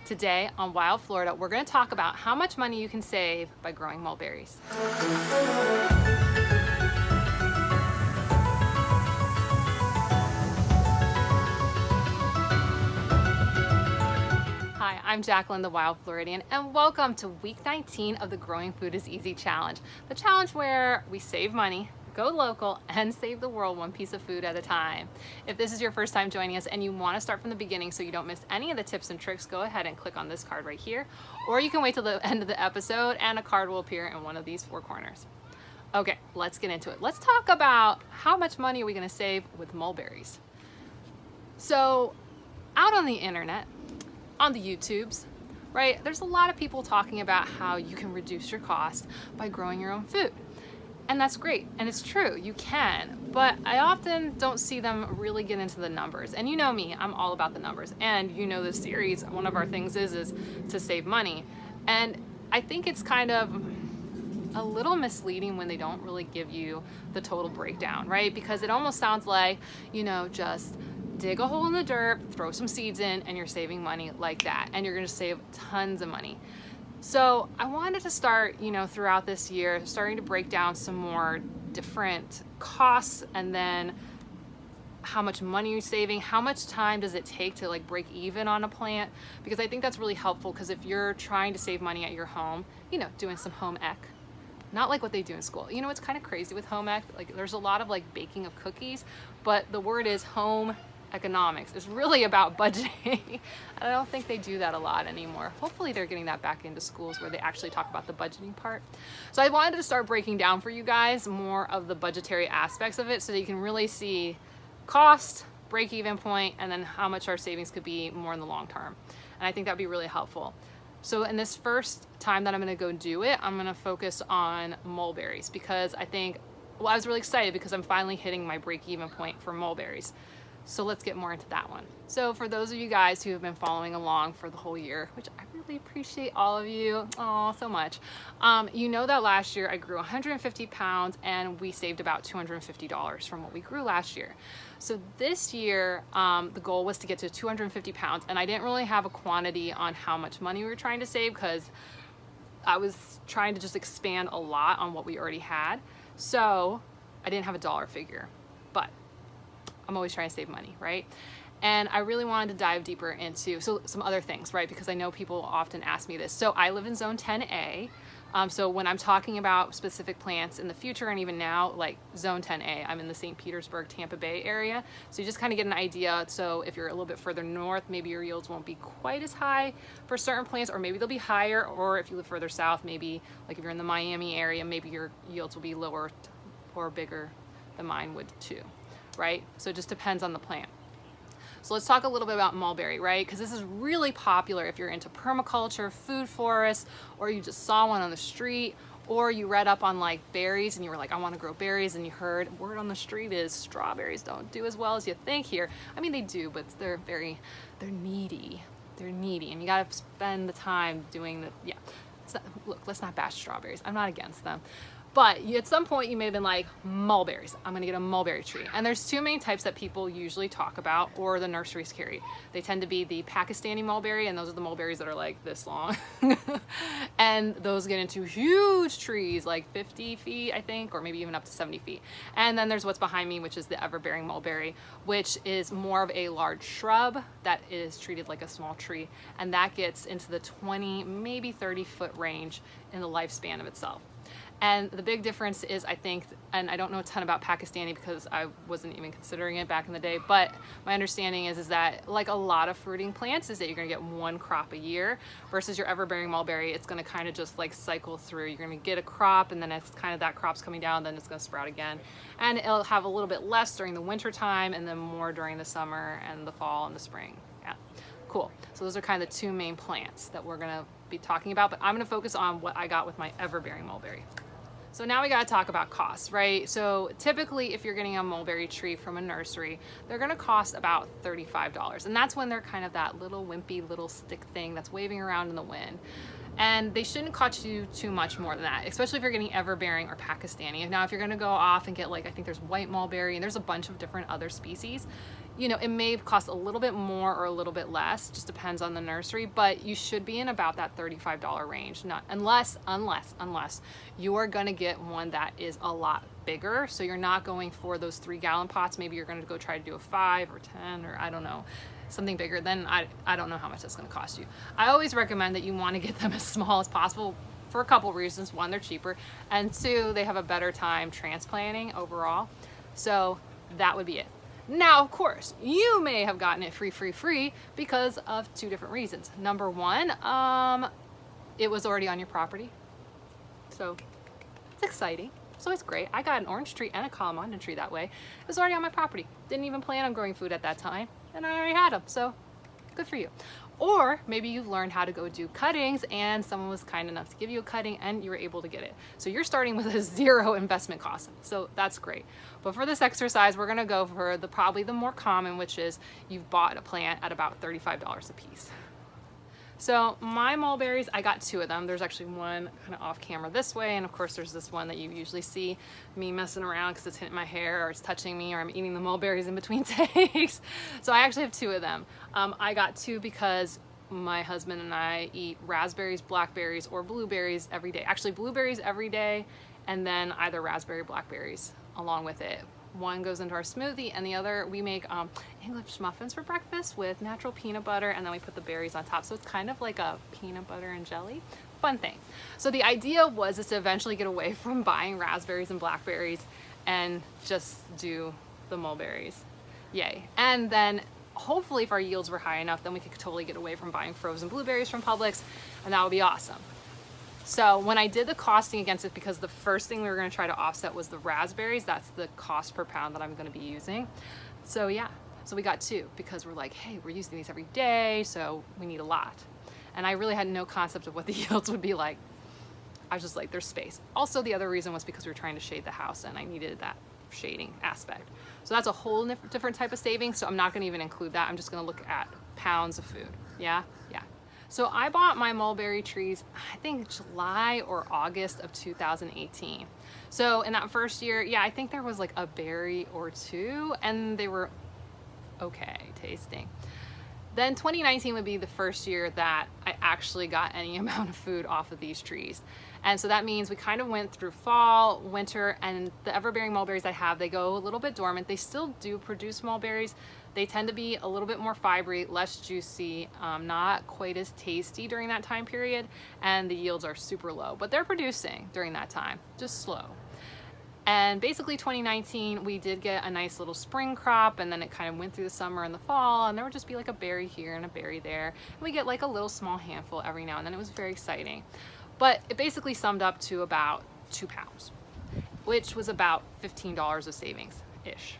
Today on Wild Florida, we're going to talk about how much money you can save by growing mulberries. Hi, I'm Jacqueline, the Wild Floridian, and welcome to week 19 of the Growing Food is Easy challenge. The challenge where we save money, go local, and save the world one piece of food at a time. If this is your first time joining us and you want to start from the beginning so you don't miss any of the tips and tricks, go ahead and click on this card right here, or you can wait till the end of the episode and a card will appear in one of these four corners. Okay, let's get into it. Let's talk about how much money are we going to save with mulberries. So, out on the internet, on the YouTubes, right? There's a lot of people talking about how you can reduce your costs by growing your own food. And that's great, and it's true, you can, but I often don't see them really get into the numbers. And you know me, I'm all about the numbers. And you know this series, one of our things is to save money. And I think it's kind of a little misleading when they don't really give you the total breakdown, right? Because it almost sounds like, just dig a hole in the dirt, throw some seeds in, and you're saving money like that. And you're gonna save tons of money. So I wanted to start, throughout this year, starting to break down some more different costs, and then how much money you're saving, how much time does it take to break even on a plant, because I think that's really helpful. Because if you're trying to save money at your home, doing some home ec, not like what they do in school. It's kind of crazy with home ec, there's a lot of baking of cookies, but the word is home economics. Is really about budgeting. I don't think they do that a lot anymore. Hopefully they're getting that back into schools where they actually talk about the budgeting part. So I wanted to start breaking down for you guys more of the budgetary aspects of it so that you can really see cost, break-even point, and then how much our savings could be more in the long term. And I think that'd be really helpful. So in this first time that I'm going to go do it, I'm going to focus on mulberries because I was really excited because I'm finally hitting my break-even point for mulberries. So let's get more into that one. So for those of you guys who have been following along for the whole year, which I really appreciate all of you, so much. You know that last year I grew 150 pounds and we saved about $250 from what we grew last year. So this year, the goal was to get to 250 pounds, and I didn't really have a quantity on how much money we were trying to save because I was trying to just expand a lot on what we already had. So I didn't have a dollar figure, but I'm always trying to save money, right? And I really wanted to dive deeper into some other things, right? Because I know people often ask me this. So I live in Zone 10A. So when I'm talking about specific plants in the future and even now, like Zone 10A, I'm in the St. Petersburg, Tampa Bay area. So you just kind of get an idea. So if you're a little bit further north, maybe your yields won't be quite as high for certain plants, or maybe they'll be higher. Or if you live further south, maybe like if you're in the Miami area, maybe your yields will be lower or bigger than mine would too. Right? So it just depends on the plant. So let's talk a little bit about mulberry, right? Because this is really popular if you're into permaculture, food forests, or you just saw one on the street, or you read up on berries and you were like, I want to grow berries, and you heard word on the street is strawberries don't do as well as you think here. I mean, they do, but they're needy. They're needy, and you got to spend the time doing look, let's not bash strawberries. I'm not against them. But at some point you may have been like, mulberries, I'm gonna get a mulberry tree. And there's two main types that people usually talk about, or the nurseries carry. They tend to be the Pakistani mulberry, and those are the mulberries that are like this long. And those get into huge trees, like 50 feet, I think, or maybe even up to 70 feet. And then there's what's behind me, which is the everbearing mulberry, which is more of a large shrub that is treated like a small tree. And that gets into the 20, maybe 30-foot range in the lifespan of itself. And the big difference is, I think, and I don't know a ton about Pakistani because I wasn't even considering it back in the day, but my understanding is that like a lot of fruiting plants is that you're gonna get one crop a year versus your everbearing mulberry. It's gonna kind of just cycle through. You're gonna get a crop, and then it's kind of that crop's coming down, then it's gonna sprout again. And it'll have a little bit less during the winter time and then more during the summer and the fall and the spring. Yeah, cool. So those are kind of the two main plants that we're gonna be talking about, but I'm gonna focus on what I got with my everbearing mulberry. So now we got to talk about costs, right? So typically if you're getting a mulberry tree from a nursery, they're going to cost about $35. And that's when they're kind of that little wimpy little stick thing that's waving around in the wind. And they shouldn't cost you too much more than that, especially if you're getting everbearing or Pakistani. Now, if you're going to go off and get I think there's white mulberry and there's a bunch of different other species, you know, it may cost a little bit more or a little bit less, just depends on the nursery, but you should be in about that $35 range. Not unless you are gonna get one that is a lot bigger. So you're not going for those 3-gallon pots. Maybe you're gonna go try to do a 5 or 10, or I don't know, something bigger. Then I don't know how much that's gonna cost you. I always recommend that you wanna get them as small as possible for a couple reasons. One, they're cheaper, and two, they have a better time transplanting overall. So that would be it. Now, of course, you may have gotten it free because of 2 different reasons. Number one, it was already on your property. So it's exciting. So it's great. I got an orange tree and a calamondin tree that way. It was already on my property. Didn't even plan on growing food at that time, and I already had them. So good for you. Or maybe you've learned how to go do cuttings and someone was kind enough to give you a cutting and you were able to get it. So you're starting with a 0 investment cost. So that's great. But for this exercise, we're gonna go for probably the more common, which is you've bought a plant at about $35 a piece. So my mulberries, I got 2 of them. There's actually one kind of off camera this way, and of course there's this one that you usually see me messing around because it's hitting my hair or it's touching me or I'm eating the mulberries in between takes. So I actually have 2 of them. I got 2 because my husband and I eat raspberries, blackberries, or blueberries every day. Actually blueberries every day, and then either raspberry, blackberries along with it. One goes into our smoothie, and the other we make English muffins for breakfast with natural peanut butter, and then we put the berries on top. So it's kind of like a peanut butter and jelly. Fun thing. So the idea was is to eventually get away from buying raspberries and blackberries and just do the mulberries. Yay. And then hopefully if our yields were high enough, then we could totally get away from buying frozen blueberries from Publix, and that would be awesome. So when I did the costing against it, because the first thing we were going to try to offset was the raspberries, that's the cost per pound that I'm going to be using. So yeah, so we got 2 because we're like, hey, we're using these every day, so we need a lot. And I really had no concept of what the yields would be like. I was just like, there's space. Also, the other reason was because we were trying to shade the house and I needed that shading aspect. So that's a whole different type of savings. So I'm not going to even include that. I'm just going to look at pounds of food. Yeah. So I bought my mulberry trees, I think July or August of 2018. So in that first year, yeah, I think there was like a berry or 2 and they were okay tasting. Then 2019 would be the first year that I actually got any amount of food off of these trees. And so that means we kind of went through fall, winter, and the everbearing mulberries I have, they go a little bit dormant. They still do produce mulberries. They tend to be a little bit more fibery, less juicy, not quite as tasty during that time period, and the yields are super low, but they're producing during that time, just slow. And basically 2019, we did get a nice little spring crop, and then it kind of went through the summer and the fall, and there would just be like a berry here and a berry there. And we get like a little small handful every now and then. It was very exciting. But it basically summed up to about 2 pounds, which was about $15 of savings-ish.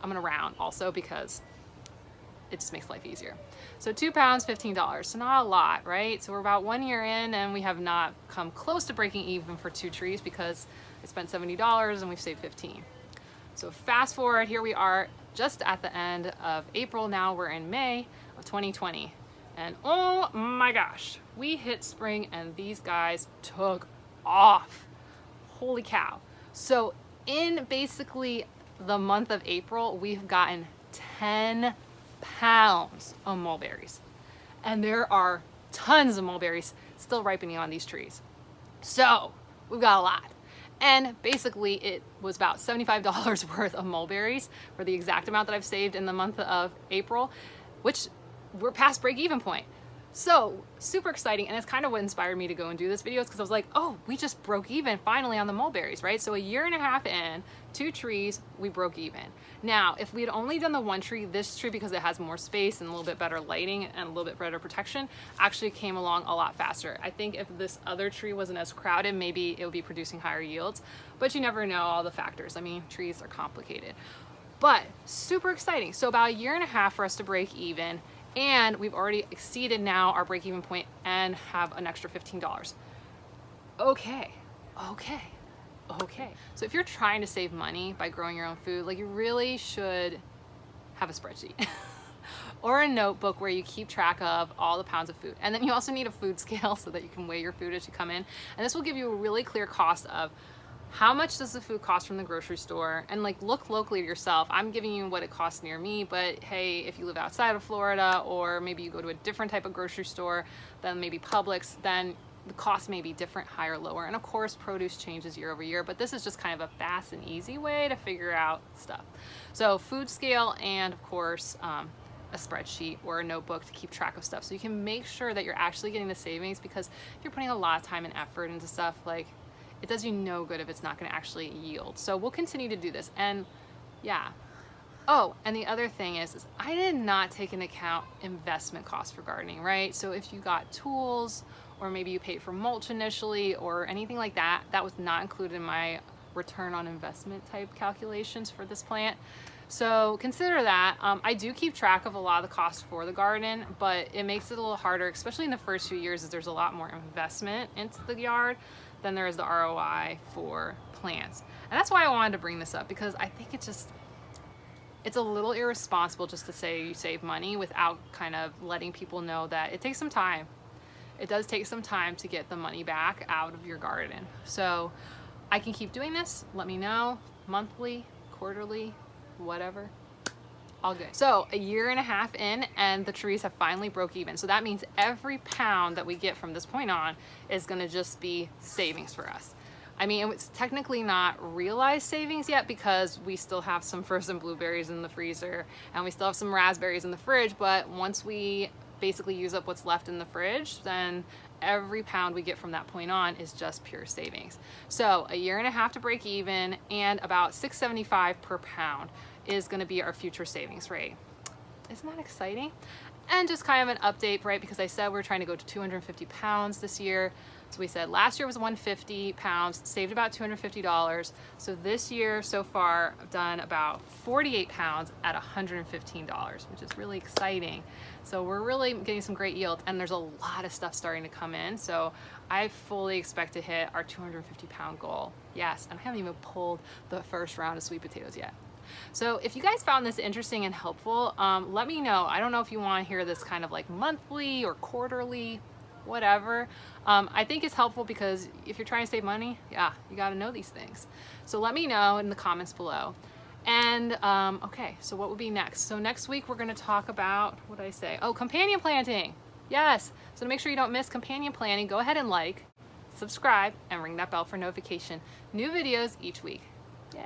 I'm gonna round also because it just makes life easier. So 2 pounds, $15, so not a lot, right? So we're about 1 year in and we have not come close to breaking even for 2 trees because I spent $70 and we've saved 15. So fast forward, here we are just at the end of April. Now we're in May of 2020. And oh my gosh, we hit spring and these guys took off. Holy cow. So in basically the month of April, we've gotten 10 pounds of mulberries. And there are tons of mulberries still ripening on these trees. So we've got a lot. And basically it was about $75 worth of mulberries for the exact amount that I've saved in the month of April, which we're past break-even point. So super exciting, and it's kind of what inspired me to go and do this video, because I was like, oh, we just broke even finally on the mulberries, right? So 1.5 years in, 2 trees, we broke even. Now, if we had only done the 1 tree, this tree, because it has more space and a little bit better lighting and a little bit better protection, actually came along a lot faster. I think if this other tree wasn't as crowded, maybe it would be producing higher yields, but you never know all the factors. I mean, trees are complicated, but super exciting. So about 1.5 years for us to break even, and we've already exceeded now our break-even point and have an extra $15. Okay. So if you're trying to save money by growing your own food, like, you really should have a spreadsheet or a notebook where you keep track of all the pounds of food. And then you also need a food scale so that you can weigh your food as you come in. And this will give you a really clear cost of how much does the food cost from the grocery store, and like look locally yourself. I'm giving you what it costs near me, but hey, if you live outside of Florida, or maybe you go to a different type of grocery store than maybe Publix, then the cost may be different, higher, lower. And of course, produce changes year over year, but this is just kind of a fast and easy way to figure out stuff. So food scale, and of course, a spreadsheet or a notebook to keep track of stuff, so you can make sure that you're actually getting the savings, because if you're putting a lot of time and effort into stuff, like, it does you no good if it's not going to actually yield. So we'll continue to do this. And yeah. Oh, and the other thing is I did not take into account investment costs for gardening, right? So if you got tools, or maybe you paid for mulch initially or anything like that, that was not included in my return on investment type calculations for this plant. So consider that. I do keep track of a lot of the costs for the garden, but it makes it a little harder, especially in the first few years, as there's a lot more investment into the yard than there is the ROI for plants. And that's why I wanted to bring this up, because I think it's a little irresponsible just to say you save money without kind of letting people know that it takes some time. It does take some time to get the money back out of your garden. So I can keep doing this. Let me know, monthly, quarterly, whatever. All good. So a year and a half in, and the trees have finally broke even. So that means every pound that we get from this point on is gonna just be savings for us. I mean, it's technically not realized savings yet, because we still have some frozen blueberries in the freezer and we still have some raspberries in the fridge, but once we basically use up what's left in the fridge, then every pound we get from that point on is just pure savings. So a year and a half to break even, and about $6.75 per pound is going to be our future savings rate. Isn't that exciting? And just kind of an update, right? Because I said we're trying to go to 250 pounds this year. So we said last year was 150 pounds, saved about $250. So this year so far, I've done about 48 pounds at $115, which is really exciting. So we're really getting some great yields, and there's a lot of stuff starting to come in. So I fully expect to hit our 250 pound goal. Yes, and I haven't even pulled the first round of sweet potatoes yet. So if you guys found this interesting and helpful, let me know. I don't know if you want to hear this kind of like monthly or quarterly, whatever. I think it's helpful, because if you're trying to save money, yeah, you got to know these things. So let me know in the comments below. And okay, so what will be next? So next week we're going to talk about, what did I say? Oh, companion planting. Yes. So to make sure you don't miss companion planting, go ahead and like, subscribe, and ring that bell for notification. New videos each week. Yay.